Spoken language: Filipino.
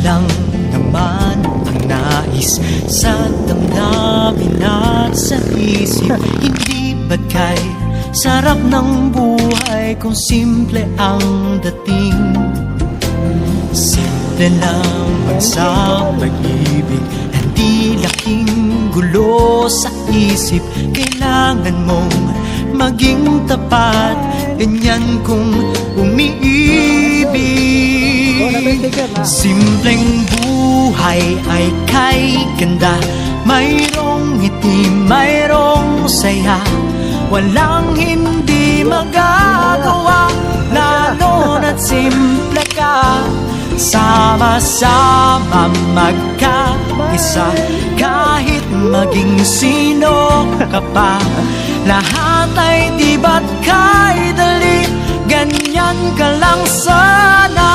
lang naman ang nais sa damdamin at sa isip. Hindi ba't kay sarap ng buhay kung simple ang dating? Simple naman sa pag-ibig, hindi laking gulo sa isip. Kailangan mong maging tapat, ganyan kung umiibig. Simpleng buhay ay kay ganda, mayroong ngiti, mayroong saya. Walang hindi magagawa, lalo na't simple ka. Sama-sama magkaisa, kahit maging sino ka pa. Lahat ay di ba't kay dali, ganyan ka lang sana.